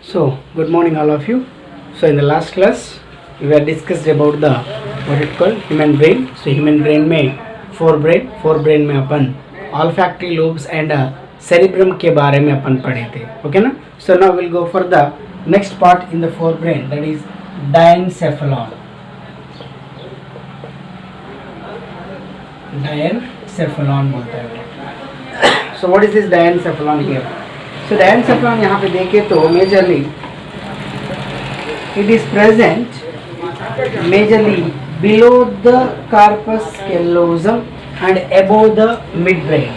So, good morning, all of you. So, in the last class, we were discussed about the what it called human brain. So, human brain में four brain में अपन olfactory lobes and cerebrum के बारे में अपन पढ़े थे. Okay ना? So now we'll go for the next part in the forebrain, that is diencephalon. Diencephalon बोलते हैं. So what is this diencephalon here? So diencephalon यहाँ पे देखे तो majorly it is present majorly below the corpus callosum and above the midbrain.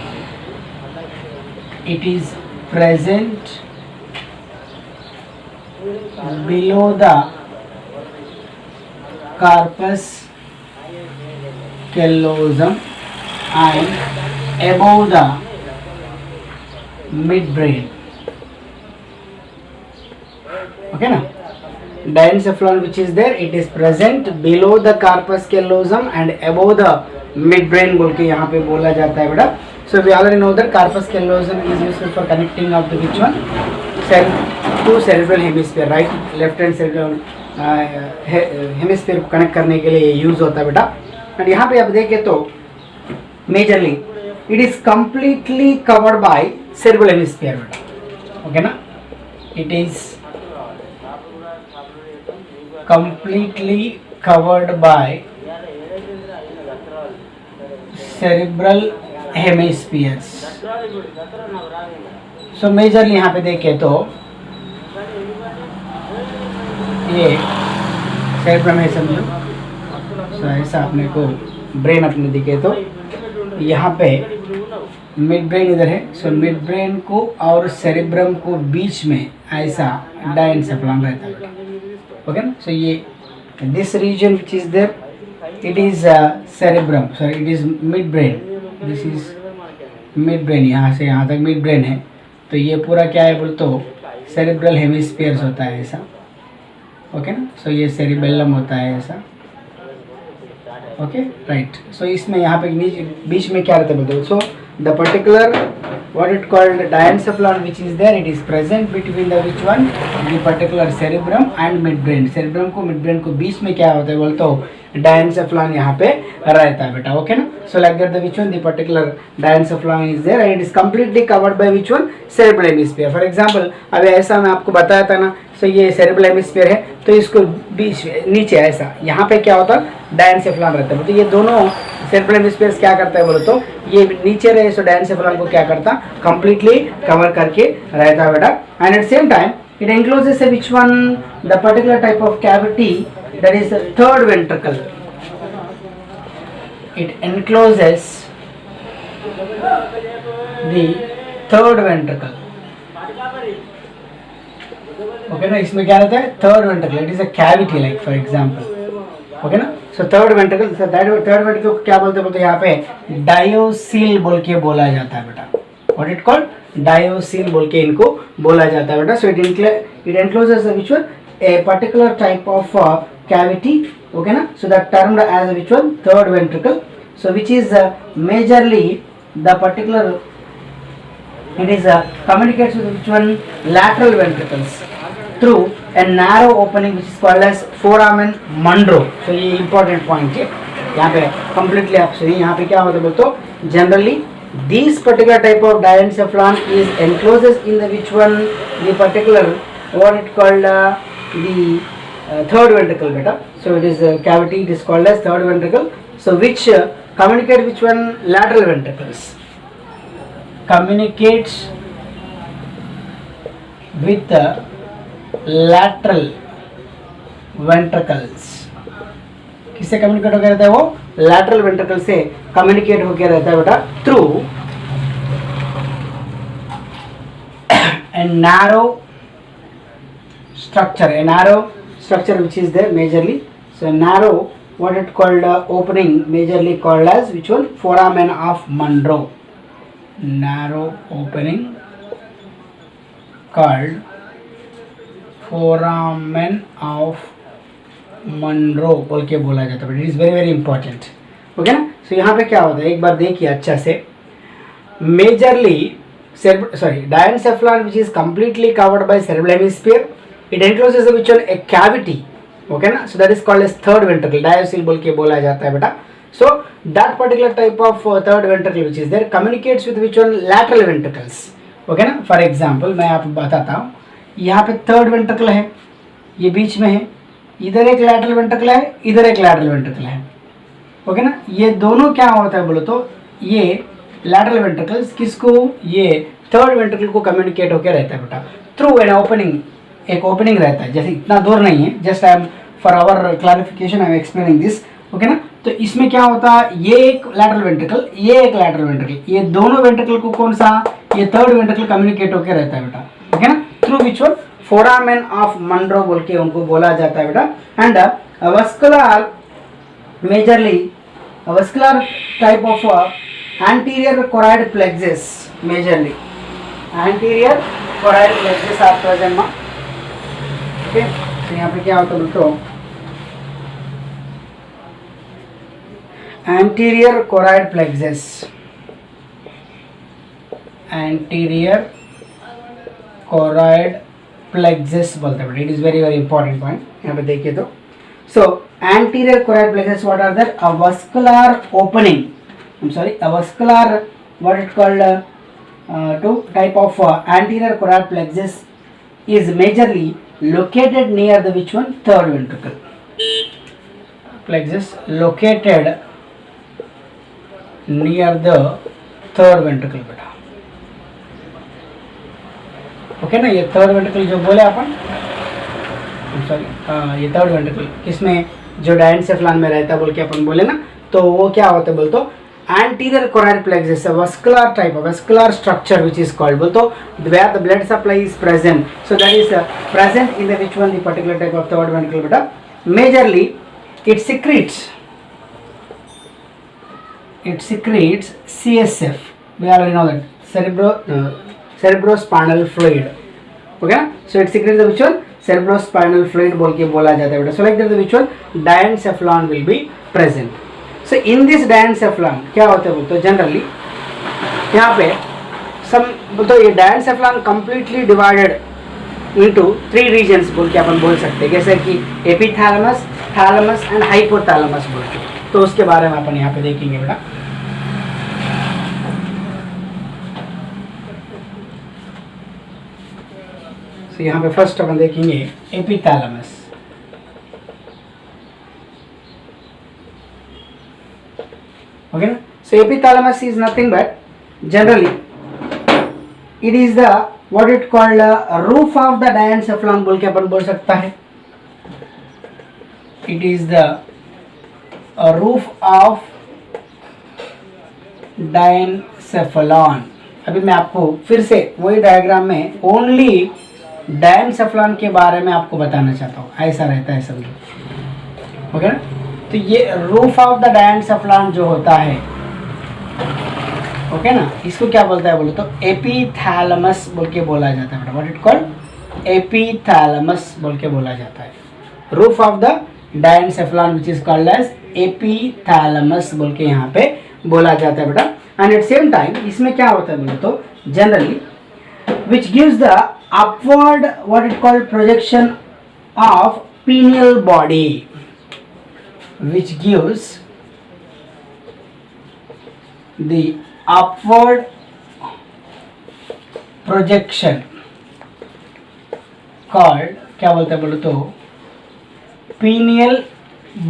It is present below the corpus callosum and above the midbrain. Okay na? Diencephalon which is there, it is present below the corpus callosum and above the midbrain बोल के यहाँ पे बोला जाता है बेटा. So we already know that corpus callosum is useful for connecting of the which one? Two cerebral hemisphere, right? Left hand cerebral hemisphere को connect करने के लिए use होता है बेटा. And यहाँ पे आप देखें तो majorly it is completely covered by cerebral hemisphere बेटा. Okay ना? It is completely covered by cerebral hemispheres. So majorly यहाँ पे देखें तो ये cerebrum है समझो. So ऐसा अपने को ब्रेन अपने दिखे तो यहाँ पे मिड ब्रेन इधर है. सो मिड ब्रेन को और सेरिब्रम को बीच में ऐसा डायनसेफलॉन रहता है. ओके ना? सो ये this region which is there, it is cerebrum, sorry it is mid brain. This is mid brain. यहाँ से यहाँ तक मिड ब्रेन है. तो ये पूरा क्या है बोल तो सेरिब्रल हेमिस्फीयर्स होता है ऐसा. ओके ना? सो ये सेरिबेलम होता है ऐसा. Okay right. सो इसमें यहाँ पे बीच में क्या रहता है बोलते. सो the particular what it called diencephalon which is there, it is present between the which one, the particular cerebrum and midbrain. cerebrum को midbrain को बीच में क्या होता है बोलते हो diencephalon यहाँ पे रहता है बेटा. ओके ना? so like that the which one, the particular diencephalon is there and it is completely covered by which one, cerebral hemisphere. for example अभी ऐसा मैं आपको बताया था ना. so ये cerebral hemisphere है तो इसको बीच नीचे ऐसा यहाँ पे क्या होता है diencephalon रहता है. तो ये दोनों सेरेब्रल हेमिस्फीयर्स क्या करता है बोलो तो ये नीचे रहे. सो डायनसेफलॉन को क्या करता कंप्लीटली कवर करके रहता है बेटा. And at same time it encloses which one, the particular type of cavity that is the third ventricle. It encloses the third ventricle. Okay ना? इसमें क्या रहता है third ventricle. It is a cavity like for example. Okay ना? So third ventricle, third ventricle को क्या बोलते यहाँ पे डायोसील बोल के बोला जाता है बेटा. व्हाट इट कॉल्ड डायोसील बोल के इनको बोला जाता है बेटा. So it encloses which one, a particular type of cavity. Okay ना? So that termed as which one, third ventricle. So which is majorly the particular, it is communicates with which one, lateral ventricles through a narrow opening which is called as foramen Monro. so ये important point है यहाँ पे completely आप सुनिए. यहाँ पे क्या होता है बोलते हो generally this particular type of diencephalon is encloses in the which one, the particular what it called the third ventricle beta. so it is a cavity, it is called as third ventricle. so which communicate which one, lateral ventricles communicates with the lateral ventricles. किससे communicate होकर रहता है वो, lateral ventricle से communicate होकर रहता है बेटा through a narrow structure which is there majorly. so narrow what it called opening majorly called as which one, foramen of Monro. narrow opening called foramen of Monro बोल के बोला जाता है. It is very very important. Okay ना? So यहाँ पे क्या होता है एक बार देखिए अच्छा से. Majorly Diencephalon which is completely covered by cerebral hemisphere. It encloses the which one a cavity. Okay ना, so that is called as third ventricle. Diacetyl बोल के बोला जाता है बेटा. So that particular type of third ventricle which is there communicates with which one lateral ventricles. Okay ना, for example मैं आपको बताता हूँ, यहाँ पे थर्ड वेंट्रिकल है, ये बीच में है, इधर एक लैटरल वेंट्रिकल है, इधर एक लैटरल वेंट्रिकल है. ओके ना, ये दोनों क्या होता है बोलो तो ये लैटरल वेंट्रिकल्स किसको, ये थर्ड वेंट्रिकल को कम्युनिकेट होकर रहता है बेटा थ्रू एन ओपनिंग. एक ओपनिंग रहता है, जैसे इतना दूर नहीं है, just I am for our clarification I am explaining this. Okay ना, तो इसमें क्या होता है, ये एक लैटरल वेंट्रिकल, ये एक लैटरल वेंट्रिकल, ये दोनों वेंट्रिकल को कौन सा, ये थर्ड वेंट्रिकल कम्युनिकेट होकर रहता है बेटा. ओके ना, through which one foramen of Monro बोल के उनको बोला जाता है बेटा. And vascular majorly vascular type of anterior choroid plexus, majorly anterior choroid plexus are present ना. ओके, तो यहाँ पे क्या होता है दोस्तों, anterior choroid plexus, anterior choroid plexus बोलते हैं. It is very very important point. यहाँ पे देखिए तो, so anterior choroid plexus, what are that? A vascular opening. I'm sorry, a vascular, what it called, two type of anterior choroid plexus is majorly located near the which one, third ventricle. Plexus located near the third ventricle बेटा. Okay ना, ये third ventricle जो बोले अपन, sorry ये third ventricle किसमें, जो diencephalon में रहता है बोल के अपन बोले ना, तो वो क्या होता है बोल तो anterior choroid plexus, a vascular type of vascular structure which is called बोल तो where the blood supply is present, so that is present in the which one, the particular type of third ventricle बेटा. Majorly it secretes CSF, we already know that, cerebrospinal fluid. Okay, so it secretes the which one, cerebrospinal fluid बोल के बोला जाता है बेटा. So like that the which one, diencephalon will be present. So in this diencephalon क्या होता है बोलते, जनरली यहाँ पे सम बोलते ये diencephalon completely divided into 3 regions बोल के अपन बोल सकते हैं, जैसे कि एपिथैलेमस, थैलेमस एंड हाइपोथैलेमस बोल के. तो उसके बारे में अपन यहाँ पे देखेंगे बेटा. तो यहाँ पे फर्स्ट अपन देखेंगे एपिथैलेमस. ओके ना, so epithalamus is nothing but generally it is the what it called roof of the diencephalon बोल के अपन बोल सकता है. It is the roof of diencephalon. अभी मैं आपको फिर से वही डायग्राम में ओनली डायनसेफ्लॉन के बारे में आपको बताना चाहता हूँ, ऐसा रहता है समझो. ओके ना, तो ये रूफ ऑफ द डायनसेफ्लॉन जो होता है, ओके ना, इसको क्या बोलता है बोलो तो एपिथैलेमस बोल के बोला जाता है बेटा. व्हाट इट कॉल्ड, एपिथैलेमस बोल के बोला जाता है. Roof of the diencephalon which is called as epithalamus बोल के यहाँ पे बोला जाता है बेटा. एंड एट सेम टाइम इसमें क्या होता है बोलो तो generally which gives the upward what it called projection of pineal body, which gives the upward projection called क्या बोलते हैं बोलो तो pineal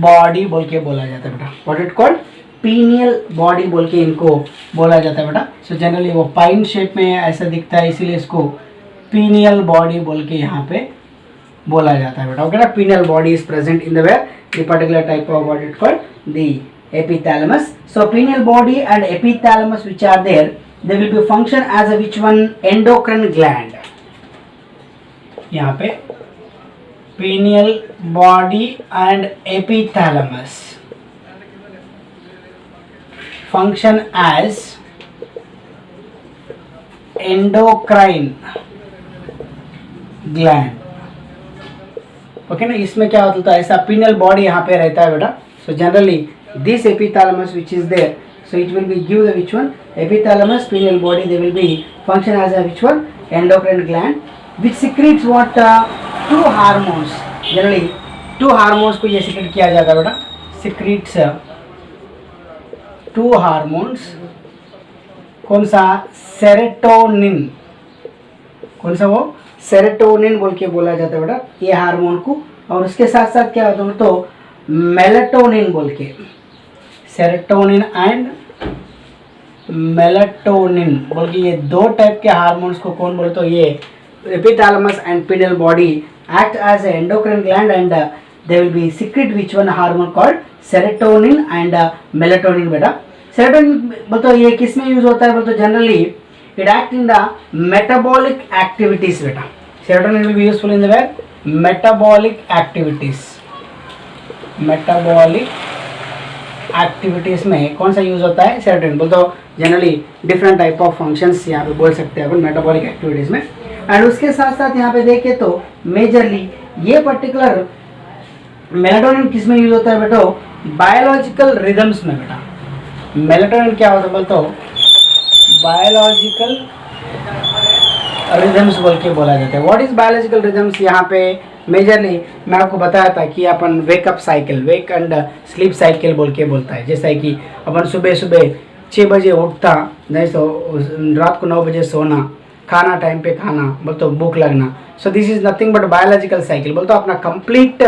body बोल के बोला जाता है बेटा. what it called, pineal body बोल के इनको बोला जाता है बेटा. सो जनरली वो पाइन शेप में ऐसा दिखता है, इसीलिए इसको पीनियल बॉडी बोल के यहाँ पे बोला जाता है बेटा. ओके ना, pineal body is present in the where the particular type of what it called the epithalamus. So pineal body and epithalamus which are there, they will be function as a which one, endocrine gland. यहाँ पे pineal body and epithalamus function as endocrine gland. Okay ना, इसमें क्या होता है, ऐसा pineal body यहाँ पे रहता है बेटा. So generally this epithalamus which is there, So it will be give the which one? Epithalamus, pineal body, they will be function as a which one? Endocrine gland, which secretes what? Two hormones. Generally, two hormones को ये secrete किया जाता है बेटा. Secretes two hormones. कौन सा? Serotonin. कौन सा वो? सेरोटोनिन बोल के बोला जाता है बेटा ये हार्मोन को. और उसके साथ साथ क्या होता है तो मेलाटोनिन बोल के. सेरोटोनिन एंड मेलाटोनिन बोल के ये दो टाइप के हार्मोन्स को कौन बोलते हो? ये epithalamus and pineal body act as a endocrine gland and they will be secret which one hormone called serotonin and melatonin बेटा. सेरोटोनिन बोलते ये किस में यूज होता है बोलते generally it act in the metabolic activities बेटा. Serotonin will be useful in the way metabolic activities. Metabolic activities में कौन सा यूज होता है? सेरोटोनिन. बोलते generally different type of functions यहाँ पे बोल सकते हैं अपन मेटाबॉलिक एक्टिविटीज में. एंड उसके साथ साथ यहाँ पे देखें तो मेजरली ये पर्टिकुलर मेलाटोनिन किस में यूज होता है बेटो? बायोलॉजिकल रिदम्स में बेटा. मेलाटोनिन क्या होता है बोलते हो? बायोलॉजिकल रिदम्स बोल के बोला जाता है. What is biological rhythms? यहाँ पे मेजरली मैं आपको बताया था कि अपन wake up cycle, wake and sleep cycle बोल के बोलता है. जैसा कि अपन सुबह सुबह 6 बजे उठता, नहीं तो रात को 9 बजे सोना, खाना टाइम पे खाना, बोल तो भूख लगना. सो this is nothing but biological cycle. बोल तो अपना कंप्लीट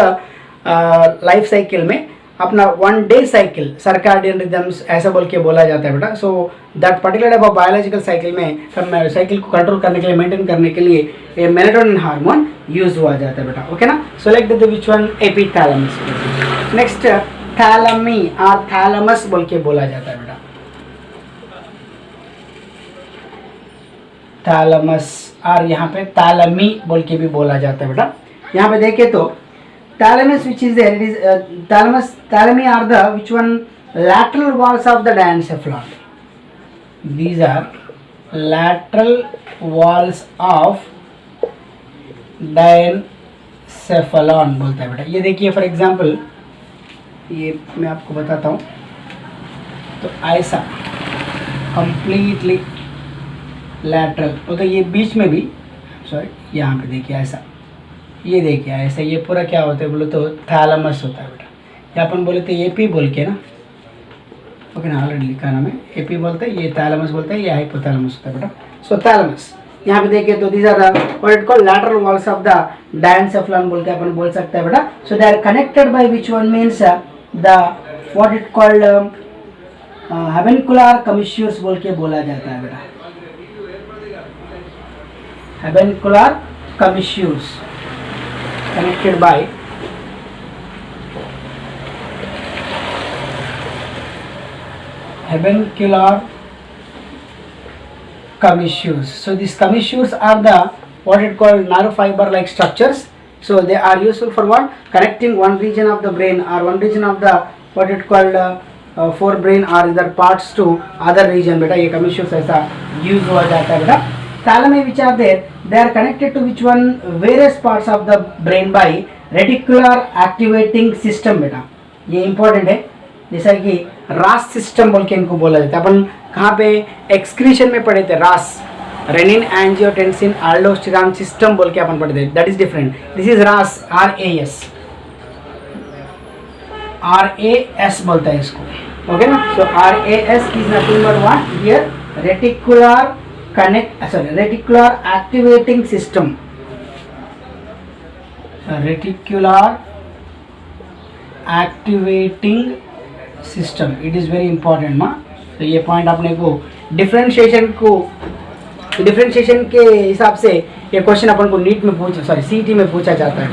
लाइफ साइकिल में अपना 1 डे साइकिल सर्काडियन रिदम्स ऐसा बोल के बोला जाता है बेटा. So that particular type of biological cycle में साइकिल को कंट्रोल करने के लिए, मेंटेन करने के लिए ये मेलाटोनिन हार्मोन यूज हुआ जाता है बेटा. ओके ना. Select the which one? Epithalamus. Next thalami और थैलेमस बोल के बोला जाता है बेटा. थैलेमस और यहाँ पे थैलेमी बोल के भी बोला जाता है बेटा. यहाँ पे देखे तो thalamus which is there, it is thalami are the which one? Lateral walls of the diencephalon. These are lateral walls of diencephalon बोलता है बेटा. ये देखिए फॉर एग्जांपल ये मैं आपको बताता हूँ तो ऐसा कंप्लीटली लैटरल बोलते ये बीच में भी, सॉरी यहाँ पे देखिए ऐसा, ये देखिए ऐसा, ये पूरा क्या होता है बोले तो थैलेमस होता है बेटा. ये अपन बोले तो एपी बोल के ना, ओके ना, ऑलरेडी लिखा ना मैं. एपी बोलते हैं, ये थैलेमस बोलते हैं, ये हाइपोथैलेमस होता है बेटा. सो थैलेमस यहाँ पे देखिए तो these are what it called lateral walls of the diencephalon बोल के अपन बोल सकते हैं बेटा. So they are connected by which one means the what it called हैवेंकुलर कमिश्यूर्स बोल के बोला जाता है बेटा. हैवेंकुलर कमिश्यूर्स connected by habencular commissures. So these commissures are the what it called narrow fiber like structures. So they are useful for what? Connecting one region of the brain or one region of the what it called forebrain or other parts to other region बेटा. ये commissures ऐसा use हुआ जाता है बेटा. Thalami which are there, they are connected to which one? Various parts of the brain by reticular activating system बेटा. ये important है. जैसा कि रास सिस्टम बोल के इनको बोला जाता है. अपन कहाँ पे एक्सक्रीशन में पढ़े थे? रास, रेनिन एंजियोटेंसिन आल्डोस्टेरॉन सिस्टम बोल के अपन पढ़े थे. That is different. This is रास, RAS बोलता है इसको. ओके ना. सो RAS is nothing but what? Here reticular activating system. Reticular activating system, it is very important मा. तो ये पॉइंट अपने को डिफरेंशिएशन के हिसाब से ये क्वेश्चन अपन को नीट में सीटी में पूछा जाता है.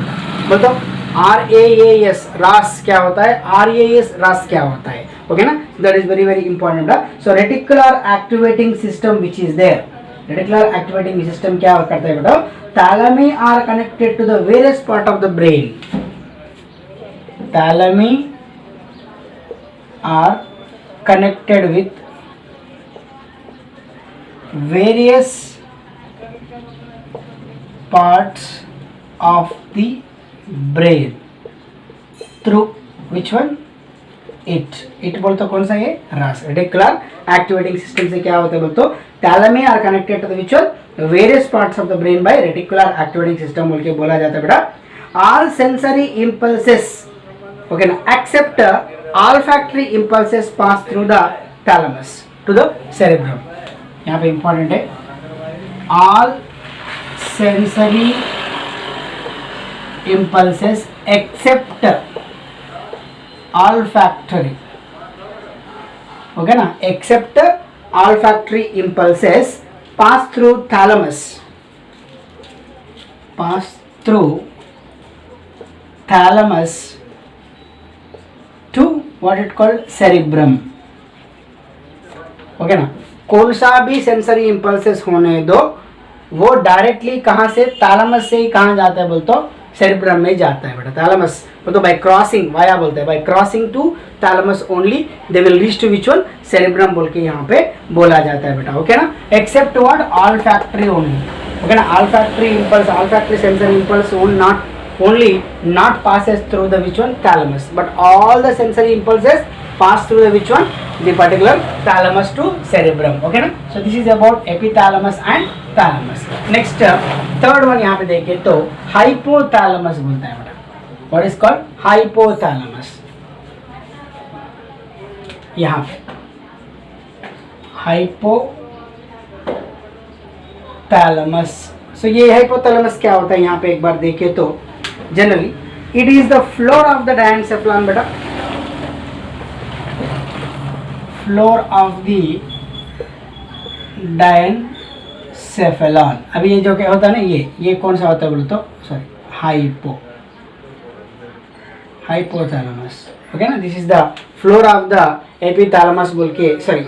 मतलब RAS रास क्या होता है, RAS रास क्या होता है. ओके ना. That is very very important. So reticular activating system which is there. Reticular activating system क्या करता है बेटा? Thalami are connected to the various part of the brain. Thalami are connected with various parts of the brain through which one? It बोल तो कौन सा ये रास रेटिकुलर एक्टिवेटिंग सिस्टम से क्या होता है बोल तो thalami are connected to the which various parts of the brain by reticular activating system बोल के बोला जाता है बेटा। ऑल सेंसरी इंपल्सेस ओके ना except olfactory impulses pass through the thalamus to the cerebrum। यहाँ पे इंपॉर्टेंट है all sensory impulses except olfactory okay ना except olfactory impulses pass through thalamus to what it called cerebrum okay ना। कौन सा भी sensory impulses होने दो वो डायरेक्टली कहाँ से थैलेमस से ही कहाँ जाता है बोलते हो सेरिब्रम में जाता है बेटा। थैलेमस वो तो बाय क्रॉसिंग वाया बोलते हैं by crossing to thalamus only they will reach to which one cerebrum बोल के यहाँ पे बोला जाता है बेटा ओके ना। Except what olfactory only okay ना। Olfactory impulse olfactory sensory impulse only not passes through the which one thalamus but all the sensory impulses pass through the which one the particular thalamus to cerebrum okay na। so this is about epithalamus and thalamus। next third one यहाँ पे देखें तो hypothalamus बोलता है बेटा। what is called hypothalamus यहाँ पे hypothalamus। so ये hypothalamus क्या होता है यहाँ पे एक बार देखें तो generally it is the floor of the diencephalon beta floor of the diencephalon। अभी ये जो क्या होता है ना ये कौन सा होता है बोलो तो सॉरी hypothalamus ओके ना। This is the floor of the epithalamus बोल के सॉरी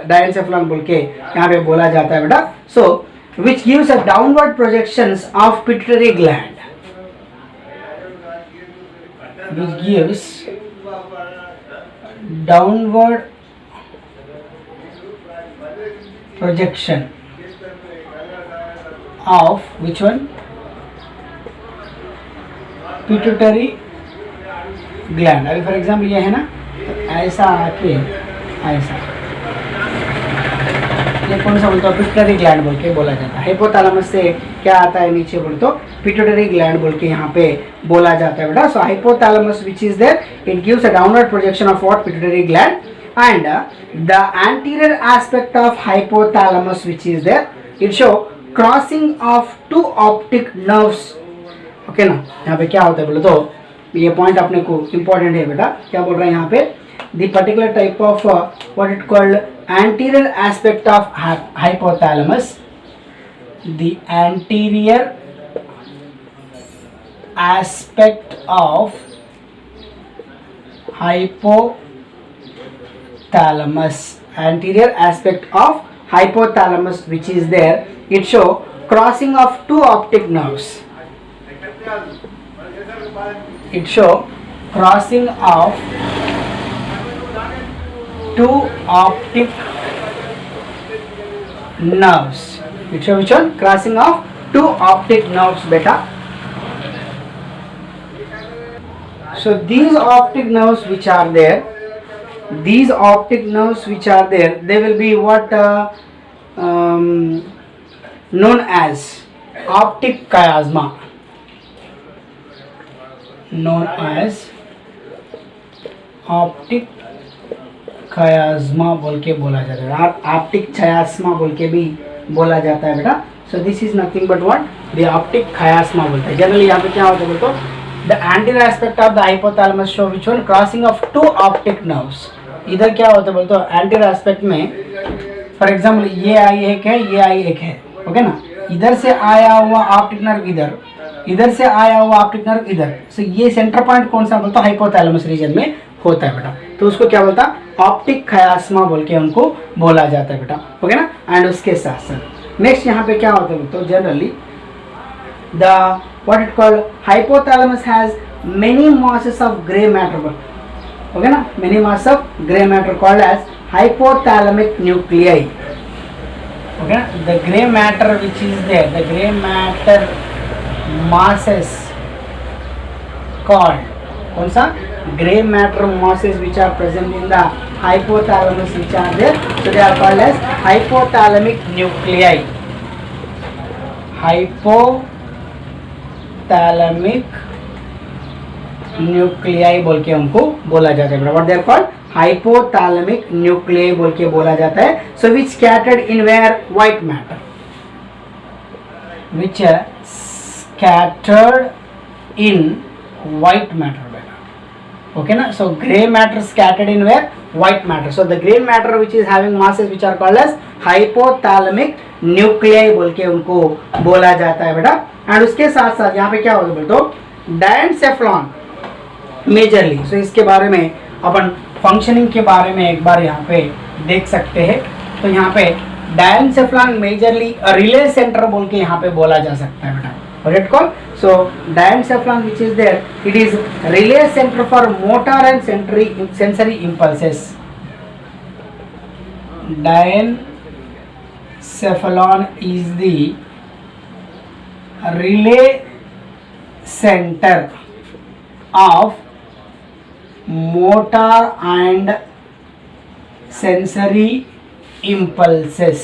डायनसेफेलॉन बोल के यहाँ पे बोला जाता है बेटा। So which gives a downward projections of pituitary gland which gives downward projection of which one pituitary gland। अभी फॉर एग्जाम्पल ये है ना तो ऐसा आके ऐसा ये कौन सा बोलते हो पिट्यूटरी ग्लैंड बोल के बोला जाता है। हाइपोथैलेमस से क्या आता है नीचे बोल तो पिट्यूटरी ग्लैंड बोल के यहाँ पे बोला जाता है बेटा। So hypothalamus which is there it gives a downward projection of what pituitary gland and the anterior aspect of hypothalamus which is there it show crossing of two optic nerves okay ना। यहाँ पे क्या होता है बोले तो ये point अपने को इंपॉर्टेंट है बेटा। क्या बोल रहे हैं यहाँ पे the particular type of what it called anterior aspect of hypothalamus the anterior aspect of hypothalamus anterior aspect of hypothalamus which is there it show crossing of two optic nerves it show crossing of two optic nerves which one crossing of two optic nerves beta। so these optic nerves which are there they will be what known as optic chiasma खयास्मा बोल के बोला जाता है optic खयास्मा बोल के भी बोला जाता है बेटा। So this is nothing but what the optic chiasma बोलते हैं। जनरली यहाँ पे क्या होता है बोलते the anterior aspect of the hypothalamus show which one crossing of two optic nerves. इधर क्या होता है बोलते एंटीरियर एस्पेक्ट में फॉर एग्जांपल ये आई एक है ये आई एक है ओके ना। इधर से आया हुआ ऑप्टिक नर्व इधर से आया हुआ ऑप्टिक नर्व इधर। सो ये सेंटर पॉइंट कौन सा बोलते हाइपोथैलेमस रीजन में होता है बेटा। तो उसको क्या बोलता ऑप्टिक खयास्मा बोल के उनको बोला जाता है बेटा ओके ना। एंड उसके साथ साथ नेक्स्ट यहाँ पे क्या होता है तो generally the what it called hypothalamus has many masses of gray matter ओके ना। Many mass of gray matter called as hypothalamic nuclei okay na? The gray matter which is there the gray matter masses called कौन सा grey matter masses which are present in the hypothalamus which are there, so they are called as hypothalamic nuclei. Hypothalamic nuclei बोल के उनको बोला जाता है. What they are called hypothalamic nuclei बोल के बोला जाता है. So which scattered in where white matter, which scattered in white matter beta. Okay na, so gray matter scattered in where white matter. So the gray matter which is having masses which are called as hypothalamic nuclei बोल के उनको बोला जाता है बेटा. And उसके साथ साथ यहाँ पे क्या होगा बोल तो डायनसेफ्लॉन मेजरली. सो इसके बारे में अपन फंक्शनिंग के बारे में एक बार यहाँ पे देख सकते हैं. तो यहाँ पे डायनसेफ्लॉन मेजरली रिले सेंटर बोल के यहाँ पे बोला जा सकता है बेटा. What it called, so diencephalon which is there, it is relay centre for motor and sensory impulses. Diencephalon is the relay centre of motor and sensory impulses.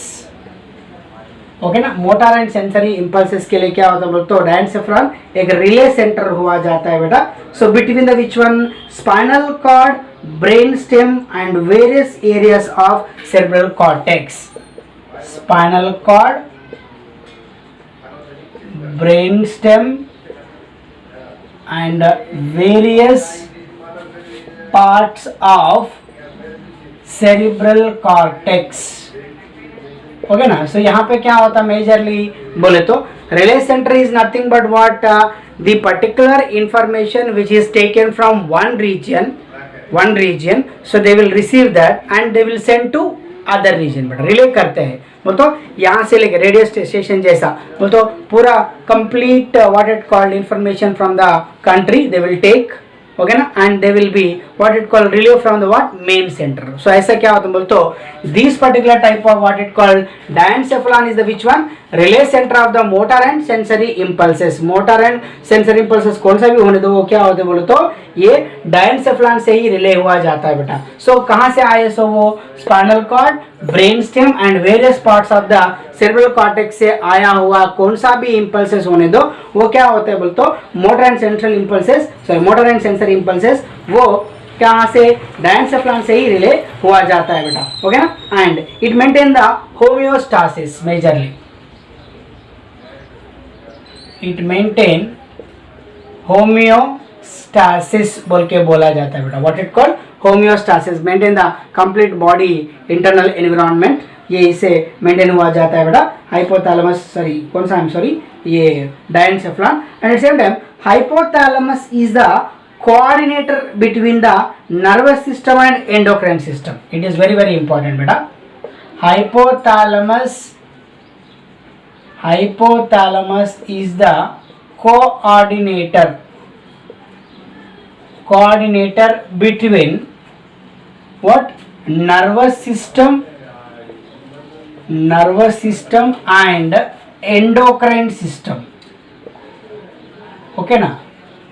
Okay ना, मोटर एंड सेंसरी इंपल्सेस के लिए क्या होता है बोलते हो diencephalon एक relay centre हुआ जाता है बेटा. So between the which one spinal cord, brain stem and various areas of cerebral cortex. Spinal cord, brain stem and various parts of cerebral cortex. Okay ना, सो यहाँ पे क्या होता है मेजरली बोले तो relay centre is nothing but what the particular information which is taken from one region. So they will receive that and they will send to other region. But relay करते हैं बोल तो यहाँ से लेके रेडियो स्टेशन जैसा बोल तो पूरा complete what it called information from the country they will take. Okay ना, and they will be what it called relay from the what main centre. So ऐसा क्या होता है बोल तो this particular type of what it called diencephalon is the which one relay centre of the motor and sensory impulses. Motor and sensory impulses कौन सा भी होने दो वो क्या होते बोले तो ये डायनसेफ्लॉन से ही रिले हुआ जाता है बेटा. सो कहाँ से आए, सो वो spinal cord, brain stem and various parts of the cerebral cortex से आया हुआ कौन सा भी इंपल्सेस होने दो वो क्या होता है बोल तो motor and central impulses, sorry motor and sensory impulses वो कहाँ से डायनसेफ्लॉन से ही रिले हुआ जाता है बेटा. ओके ना, and it maintain the homeostasis majorly. It maintain homeostasis बोल के बोला जाता है बेटा. What it called homeostasis, maintain the complete body internal environment. ये इसे मेंटेन हुआ जाता है बेटा हाइपोथैलेमस, सॉरी कौन सा, आई एम सॉरी, ये diencephalon. And at same time hypothalamus is the coordinator between the nervous system and endocrine system. It is very very important beta. Hypothalamus is the coordinator between what nervous system and endocrine system. Okay ना,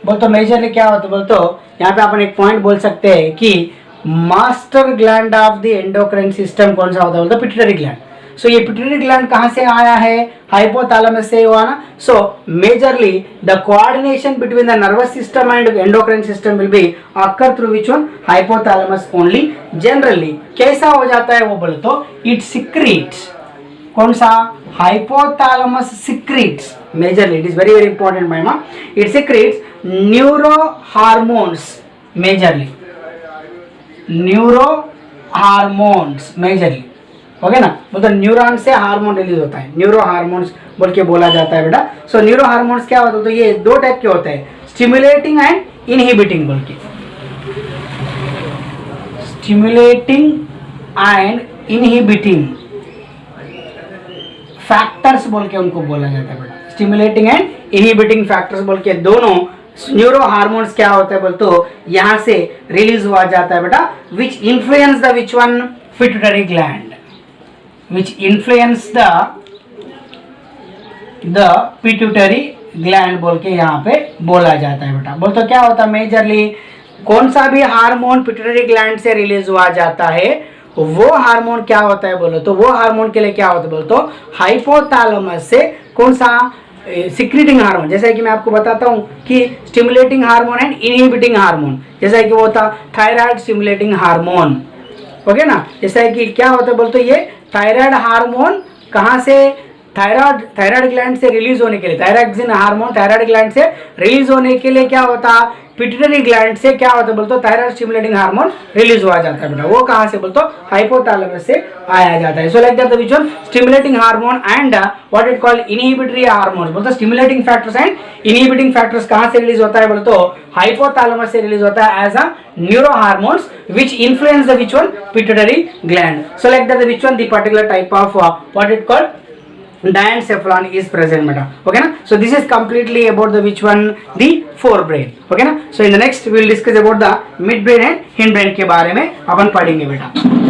बोल तो majorly क्या होता है बोल तो यहाँ पे अपन एक पॉइंट बोल सकते हैं कि master gland of the endocrine system कौन सा होता है बोलते पिट्यूटरी ग्लैंड. सो ये पिट्यूटरी ग्लैंड कहाँ से आया है, हाइपोथैलेमस से हुआ ना. सो majorly the coordination between the nervous system and endocrine system will be occur through which one hypothalamus only. Generally कैसा हो जाता है वो बोले तो इट सिक्रीट्स, कौन सा, hypothalamus secretes majorly, it is very very important माइमा, it secretes neuro hormones majorly, neuro hormones majorly. Okay ना, मतलब न्यूरॉन से हार्मोन रिलीज होता है, न्यूरो हार्मोन्स बोल के बोला जाता है बेटा. सो न्यूरो हार्मोन्स क्या होता है तो ये दो टाइप के होते हैं, स्टिमुलेटिंग एंड इनहिबिटिंग बोल के. स्टिमुलेटिंग एंड इनहिबिटिंग फैक्टर्स बोल के उनको बोला जाता है बेटा. स्टिमुलेटिंग एंड इनहिबिटिंग फैक्टर्स बोल के दोनों न्यूरो हार्मोन्स क्या होता है बोल तो यहाँ से रिलीज हुआ जाता है बेटा, which influence the which one pituitary gland, which influence the pituitary gland बोल के यहाँ पे बोला जाता है बेटा। बोल तो क्या होता है मेजरली, कौन सा भी हार्मोन पिट्यूटरी ग्लैंड से रिलीज हुआ जाता है वो हार्मोन क्या होता है बोलो तो, वो हार्मोन के लिए क्या होता है बोलो तो हाइपोथैलेमस से कौन सा सिक्रीटिंग हार्मोन, जैसा कि मैं आपको बताता हूँ कि stimulating hormone and inhibiting hormone, जैसा कि वो होता थायराइड स्टिमुलेटिंग हार्मोन, ओके ना। जैसा कि क्या होता है बोलते ये थायराइड हार्मोन कहाँ से, थायराइड ग्लैंड से रिलीज होने के लिए, थायरॉक्सिन हार्मोन थायराइड ग्लैंड से रिलीज होने के लिए क्या होता, पिट्यूटरी ग्लैंड से क्या होता है बोलते थायराइड स्टिमुलेटिंग हार्मोन रिलीज हुआ जाता है बेटा। वो कहाँ से बोलते हाइपोथैलेमस से आया जाता है। So like that the which one stimulating hormone and what it called inhibitory hormones, बोलते stimulating factors and inhibiting factors कहाँ से रिलीज होता है बोलते हाइपोथैलेमस से रिलीज होता है as a neurohormones which influence the which one pituitary gland. So like that the which one the particular type of what it called diencephalon is present beta, okay na. So this is completely about the which one the forebrain, okay na. So in the next we will discuss about the midbrain and hindbrain के बारे में अपन पढ़ेंगे बेटा।